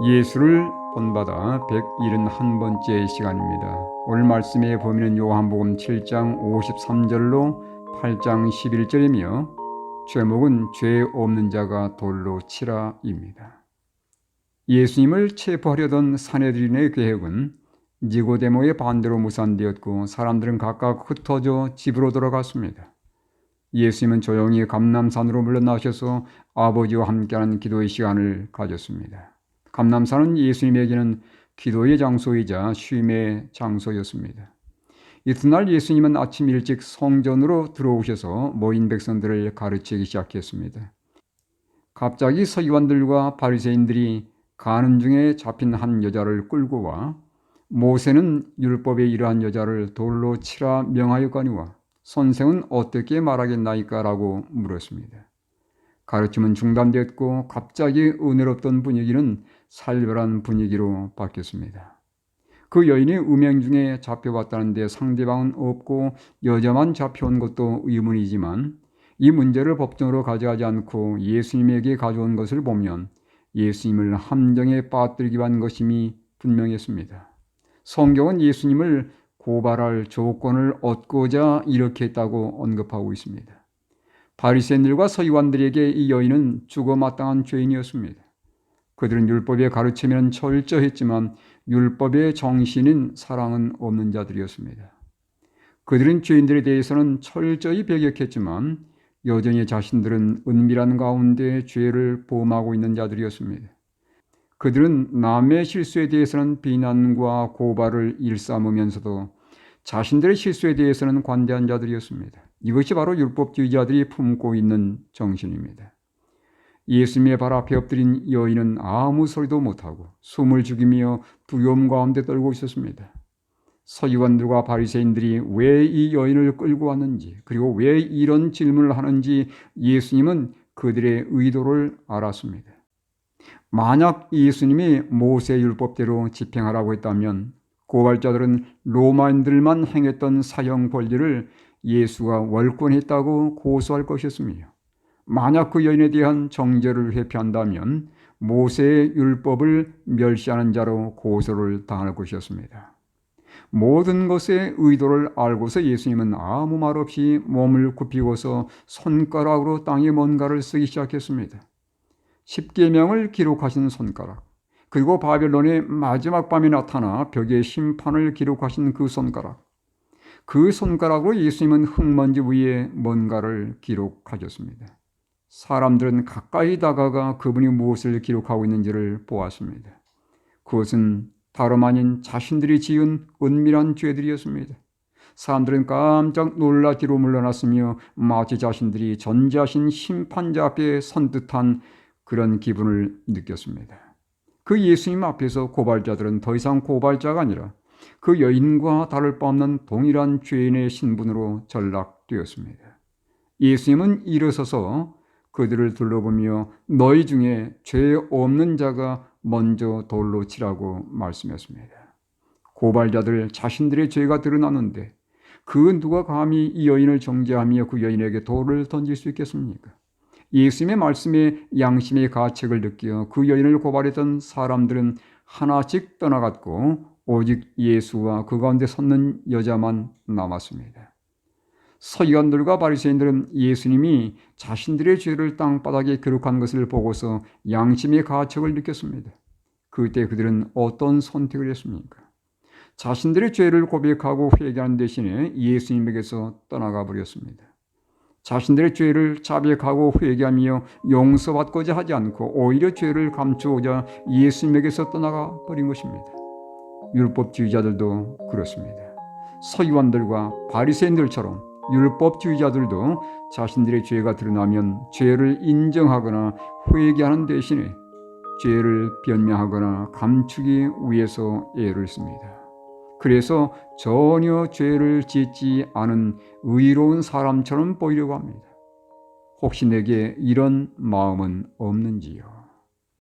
예수를 본받아 171번째 시간입니다. 오늘 말씀의 범위는 요한복음 7장 53절로 8장 11절이며 제목은 죄 없는 자가 돌로 치라입니다. 예수님을 체포하려던 산헤드린의 계획은 니고데모의 반대로 무산되었고 사람들은 각각 흩어져 집으로 돌아갔습니다. 예수님은 조용히 감람산으로 물러나셔서 아버지와 함께하는 기도의 시간을 가졌습니다. 감람산은 예수님에게는 기도의 장소이자 쉼의 장소였습니다. 이튿날 예수님은 아침 일찍 성전으로 들어오셔서 모인 백성들을 가르치기 시작했습니다. 갑자기 서기관들과 바리새인들이 가는 중에 잡힌 한 여자를 끌고 와 모세는 율법에 이러한 여자를 돌로 치라 명하였거니와 선생은 어떻게 말하겠나이까? 라고 물었습니다. 가르침은 중단되었고 갑자기 은혜롭던 분위기는 살벌한 분위기로 바뀌었습니다. 그 여인이 음행 중에 잡혀왔다는데 상대방은 없고 여자만 잡혀온 것도 의문이지만 이 문제를 법정으로 가져가지 않고 예수님에게 가져온 것을 보면 예수님을 함정에 빠뜨리기 위한 것임이 분명했습니다. 성경은 예수님을 고발할 조건을 얻고자 이렇게 했다고 언급하고 있습니다. 바리새인들과 서기관들에게 이 여인은 죽어마땅한 죄인이었습니다. 그들은 율법의 가르침에는 철저했지만 율법의 정신인 사랑은 없는 자들이었습니다. 그들은 죄인들에 대해서는 철저히 배격했지만 여전히 자신들은 은밀한 가운데 죄를 범하고 있는 자들이었습니다. 그들은 남의 실수에 대해서는 비난과 고발을 일삼으면서도 자신들의 실수에 대해서는 관대한 자들이었습니다. 이것이 바로 율법주의자들이 품고 있는 정신입니다. 예수님의 발 앞에 엎드린 여인은 아무 소리도 못하고 숨을 죽이며 두려움 가운데 떨고 있었습니다. 서기관들과 바리새인들이 왜 이 여인을 끌고 왔는지 그리고 왜 이런 질문을 하는지 예수님은 그들의 의도를 알았습니다. 만약 예수님이 모세 율법대로 집행하라고 했다면 고발자들은 로마인들만 행했던 사형 권리를 예수가 월권했다고 고소할 것이었으며 만약 그 여인에 대한 정죄를 회피한다면 모세의 율법을 멸시하는 자로 고소를 당할 것이었습니다. 모든 것의 의도를 알고서 예수님은 아무 말 없이 몸을 굽히고서 손가락으로 땅에 뭔가를 쓰기 시작했습니다. 십계명을 기록하신 손가락, 그리고 바벨론의 마지막 밤에 나타나 벽에 심판을 기록하신 그 손가락, 그 손가락으로 예수님은 흙먼지 위에 뭔가를 기록하셨습니다. 사람들은 가까이 다가가 그분이 무엇을 기록하고 있는지를 보았습니다. 그것은 다름 아닌 자신들이 지은 은밀한 죄들이었습니다. 사람들은 깜짝 놀라 뒤로 물러났으며 마치 자신들이 전지하신 심판자 앞에 선 듯한 그런 기분을 느꼈습니다. 그 예수님 앞에서 고발자들은 더 이상 고발자가 아니라 그 여인과 다를 바 없는 동일한 죄인의 신분으로 전락되었습니다. 예수님은 일어서서 그들을 둘러보며 너희 중에 죄 없는 자가 먼저 돌로 치라고 말씀했습니다. 고발자들 자신들의 죄가 드러나는데 그 누가 감히 이 여인을 정죄하며 그 여인에게 돌을 던질 수 있겠습니까? 예수님의 말씀에 양심의 가책을 느끼어 그 여인을 고발했던 사람들은 하나씩 떠나갔고 오직 예수와 그 가운데 섰는 여자만 남았습니다. 서기관들과 바리새인들은 예수님이 자신들의 죄를 땅바닥에 기록한 것을 보고서 양심의 가책을 느꼈습니다. 그때 그들은 어떤 선택을 했습니까? 자신들의 죄를 고백하고 회개하는 대신에 예수님에게서 떠나가 버렸습니다. 자신들의 죄를 자백하고 회개하며 용서받고자 하지 않고 오히려 죄를 감추고자 예수님에게서 떠나가 버린 것입니다. 율법주의자들도 그렇습니다. 서기관들과 바리새인들처럼 율법주의자들도 자신들의 죄가 드러나면 죄를 인정하거나 회개하는 대신에 죄를 변명하거나 감추기 위해서 애를 씁니다. 그래서 전혀 죄를 짓지 않은 의로운 사람처럼 보이려고 합니다. 혹시 내게 이런 마음은 없는지요?